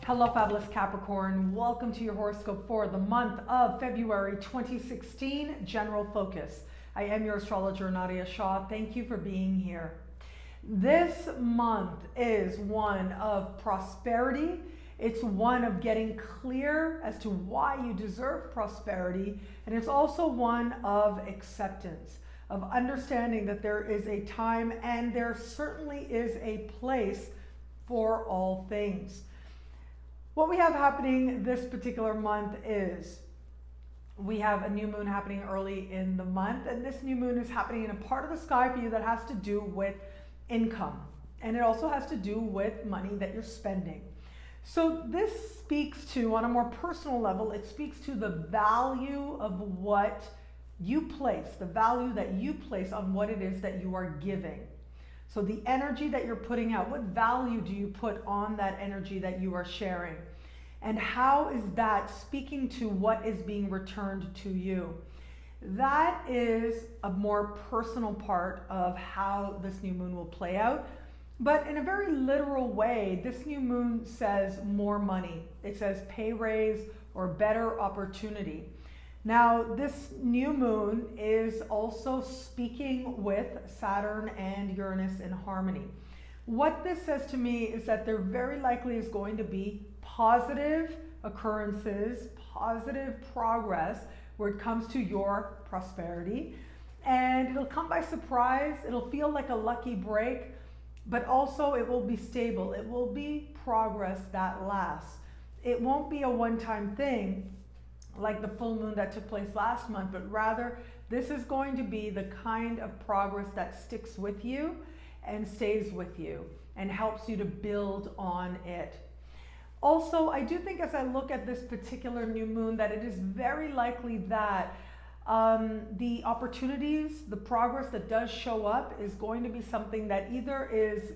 Hello, fabulous Capricorn. Welcome to your horoscope for the month of February 2016, General Focus. I am your astrologer, Nadiya Shah. Thank you for being here. This month is one of prosperity. It's one of getting clear as to why you deserve prosperity. And it's also one of acceptance, of understanding that there is a time and there certainly is a place for all things. What we have happening this particular month is we have a new moon happening early in the month, and this new moon is happening in a part of the sky for you that has to do with income, and it also has to do with money that you're spending. So this speaks to, on a more personal level, it speaks to the value of what you place, the value that you place on what it is that you are giving. So the energy that you're putting out, what value do you put on that energy that you are sharing? And how is that speaking to what is being returned to you? That is a more personal part of how this new moon will play out. But in a very literal way, this new moon says more money. It says pay raise or better opportunity. Now, this new moon is also speaking with Saturn and Uranus in harmony. What this says to me is that there very likely is going to be positive occurrences, positive progress where it comes to your prosperity. And it'll come by surprise. It'll feel like a lucky break, but also it will be stable. It will be progress that lasts. It won't be a one-time thing like the full moon that took place last month, but rather this is going to be the kind of progress that sticks with you and stays with you and helps you to build on it. Also, I do think as I look at this particular new moon that it is very likely that the opportunities, the progress that does show up is going to be something that either is,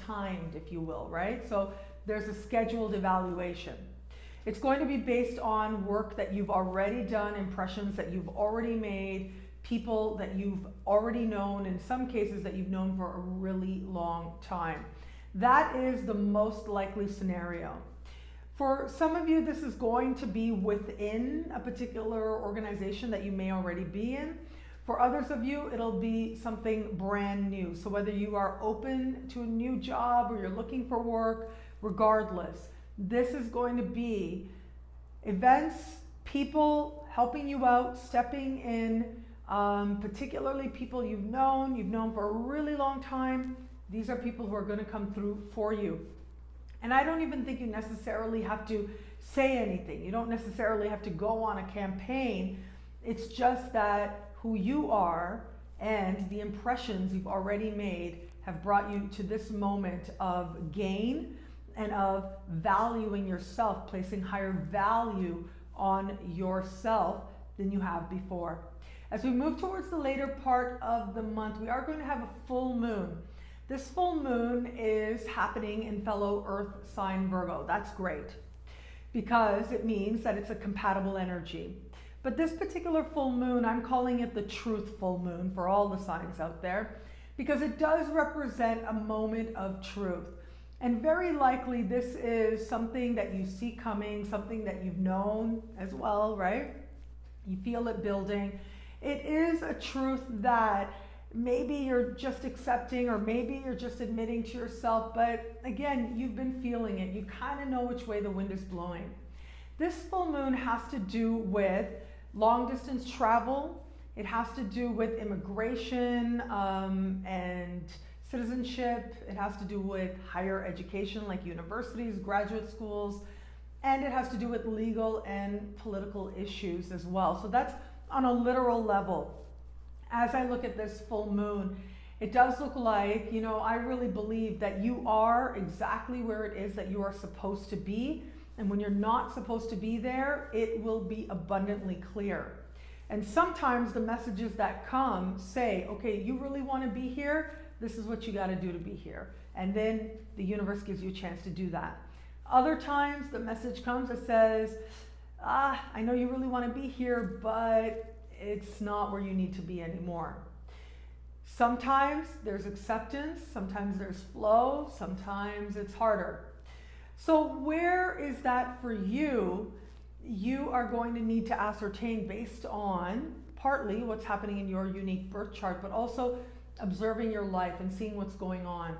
timed, if you will, right? So there's a scheduled evaluation. It's going to be based on work that you've already done, impressions that you've already made, people that you've already known, in some cases that you've known for a really long time. That is the most likely scenario. For some of you, this is going to be within a particular organization that you may already be in. For others of you, it'll be something brand new. So whether you are open to a new job or you're looking for work, regardless, this is going to be events, people helping you out, stepping in, particularly people you've known for a really long time. These are people who are going to come through for you. And I don't even think you necessarily have to say anything. You don't necessarily have to go on a campaign. It's just that who you are and the impressions you've already made have brought you to this moment of gain and of valuing yourself, placing higher value on yourself than you have before. As we move towards the later part of the month, we are going to have a full moon. This full moon is happening in fellow Earth sign Virgo. That's great because it means that it's a compatible energy. But this particular full moon, I'm calling it the truth full moon for all the signs out there because it does represent a moment of truth. And very likely this is something that you see coming, something that you've known as well, right? You feel it building. It is a truth that maybe you're just accepting or maybe you're just admitting to yourself, but again, you've been feeling it. You kind of know which way the wind is blowing. This full moon has to do with long distance travel. It has to do with immigration and citizenship. It has to do with higher education like universities, graduate schools, and it has to do with legal and political issues as well. So that's on a literal level. As I look at this full moon, it does look like, I really believe that you are exactly where it is that you are supposed to be. And when you're not supposed to be there, it will be abundantly clear. And sometimes the messages that come say, okay, you really want to be here? This is what you got to do to be here. And then the universe gives you a chance to do that. Other times the message comes that says, I know you really want to be here, but it's not where you need to be anymore. Sometimes there's acceptance, sometimes there's flow, sometimes it's harder. So where is that for you? You are going to need to ascertain based on partly what's happening in your unique birth chart, but also observing your life and seeing what's going on.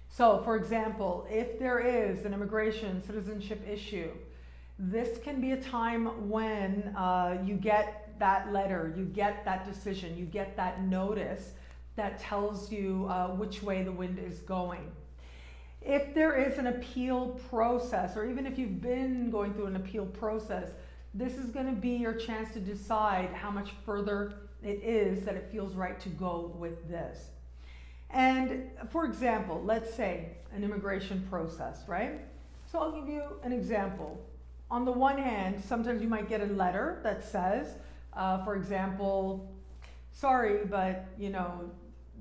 So for example, if there is an immigration citizenship issue, this can be a time when you get that letter, you get that decision, you get that notice that tells you which way the wind is going. If there is an appeal process, or even if you've been going through an appeal process, this is going to be your chance to decide how much further it is that it feels right to go with this. And for example, let's say an immigration process, right? So I'll give you an example. On the one hand, sometimes you might get a letter that says, for example, sorry, but you know,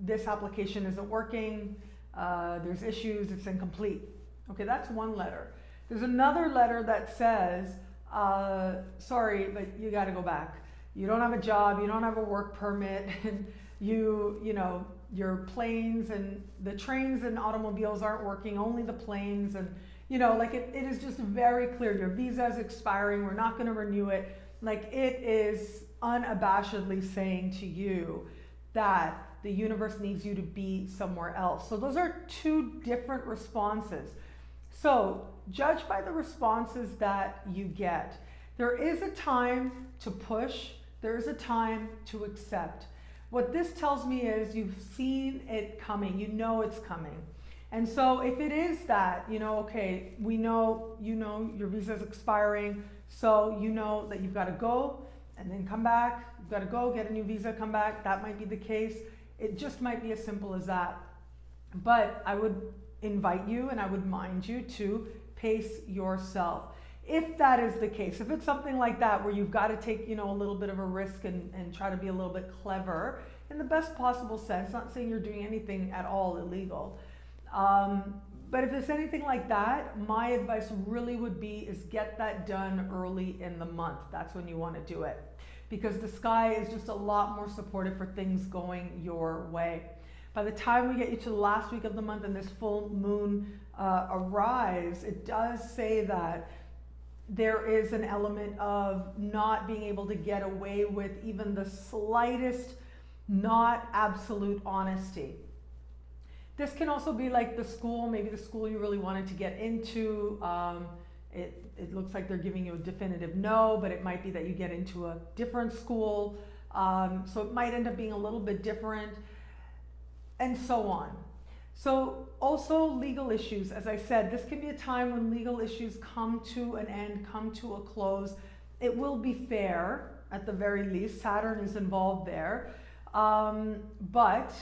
this application isn't working. There's issues, it's incomplete. Okay, that's one letter. There's another letter that says, sorry, but you got to go back. You don't have a job, you don't have a work permit, and you know, your planes and the trains and automobiles aren't working, only the planes, and you know, like it is just very clear. Your visa is expiring, we're not going to renew it. Like it is unabashedly saying to you that the universe needs you to be somewhere else. So those are two different responses. So judge by the responses that you get. There is a time to push, there is a time to accept. What this tells me is you've seen it coming, you know it's coming. And so if it is that, you know, okay, we know, you know, your visa is expiring, so you know that you've got to go and then come back, you've got to go, get a new visa, come back, that might be the case. It just might be as simple as that. But I would invite you and I would mind you to pace yourself. If that is the case, if it's something like that where you've got to take, you know, a little bit of a risk and try to be a little bit clever in the best possible sense, not saying you're doing anything at all illegal. But if it's anything like that, my advice really would be is get that done early in the month. That's when you want to do it. Because the sky is just a lot more supportive for things going your way. By the time we get you to the last week of the month and this full moon arrives, it does say that there is an element of not being able to get away with even the slightest, not absolute honesty. This can also be like the school, maybe the school you really wanted to get into. It looks like they're giving you a definitive no, but it might be that you get into a different school. So it might end up being a little bit different, and so on. So also legal issues, as I said, this can be a time when legal issues come to an end, come to a close. It will be fair, at the very least. Saturn is involved there. But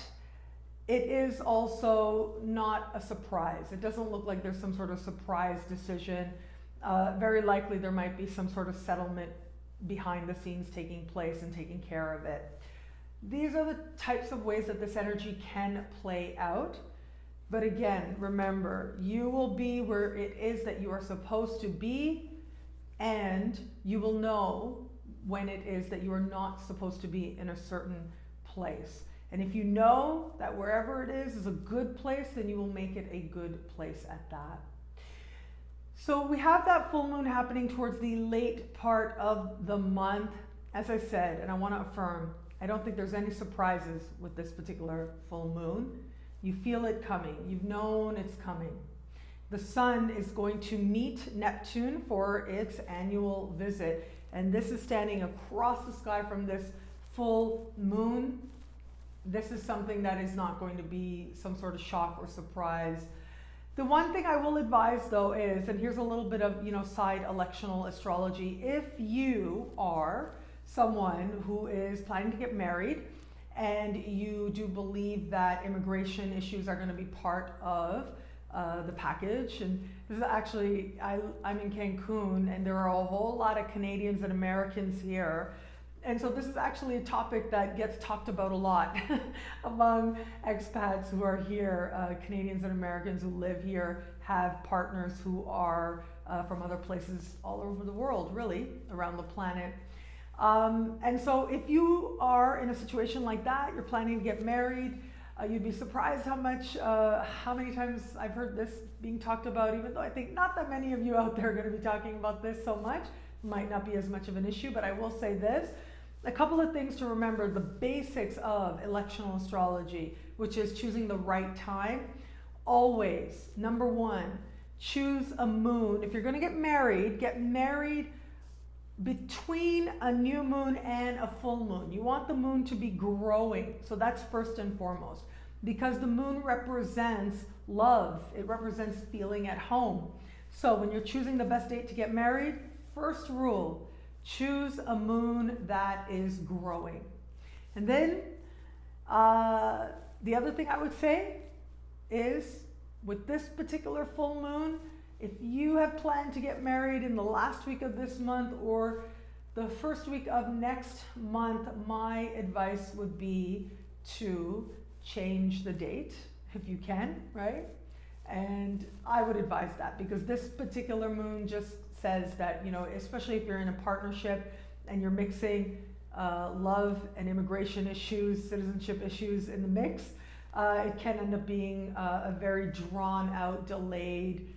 it is also not a surprise. It doesn't look like there's some sort of surprise decision. Very likely there might be some sort of settlement behind the scenes taking place and taking care of it. These are the types of ways that this energy can play out. But again, remember, you will be where it is that you are supposed to be, and you will know when it is that you are not supposed to be in a certain place. And if you know that wherever it is a good place, then you will make it a good place at that. So we have that full moon happening towards the late part of the month. As I said, and I want to affirm, I don't think there's any surprises with this particular full moon. You feel it coming. You've known it's coming. The sun is going to meet Neptune for its annual visit. And this is standing across the sky from this full moon. This is something that is not going to be some sort of shock or surprise. The one thing I will advise though is, and here's a little bit of, you know, side electional astrology. If you are someone who is planning to get married and you do believe that immigration issues are going to be part of the package, and this is actually, I'm in Cancun and there are a whole lot of Canadians and Americans here. And so this is actually a topic that gets talked about a lot among expats who are here. Canadians and Americans who live here have partners who are from other places all over the world, really, around the planet. And so if you are in a situation like that, you're planning to get married, You'd be surprised how many times I've heard this being talked about, even though I think not that many of you out there are going to be talking about this so much. Might not be as much of an issue, but I will say this. A couple of things to remember: the basics of electional astrology, which is choosing the right time. Always, number one, choose a moon. If you're going to get married between a new moon and a full moon. You want the moon to be growing. So that's first and foremost, because the moon represents love. It represents feeling at home. So when you're choosing the best date to get married, first rule, choose a moon that is growing. And then the other thing I would say is, with this particular full moon, if you have planned to get married in the last week of this month or the first week of next month, my advice would be to change the date if you can, right? And I would advise that, because this particular moon just says that, you know, especially if you're in a partnership and you're mixing love and immigration issues, citizenship issues in the mix, it can end up being a very drawn out, delayed,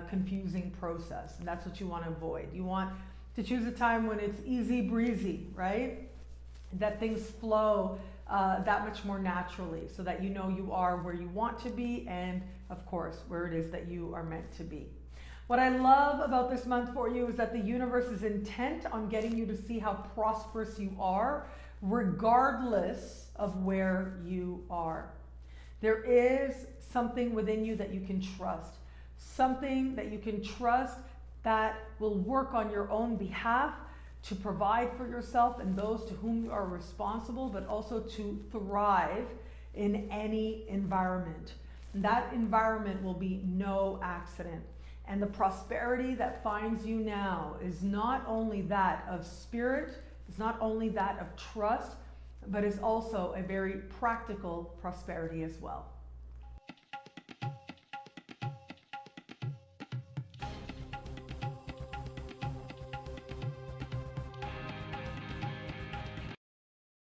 confusing process. And that's what you want to avoid. You want to choose a time when it's easy breezy, right? That things flow that much more naturally, so that you know you are where you want to be, and of course where it is that you are meant to be. What I love about this month for you is that the universe is intent on getting you to see how prosperous you are, regardless of where you are. There is something within you that you can trust. Something that you can trust that will work on your own behalf to provide for yourself and those to whom you are responsible, but also to thrive in any environment. And that environment will be no accident. And the prosperity that finds you now is not only that of spirit, it's not only that of trust, but is also a very practical prosperity as well.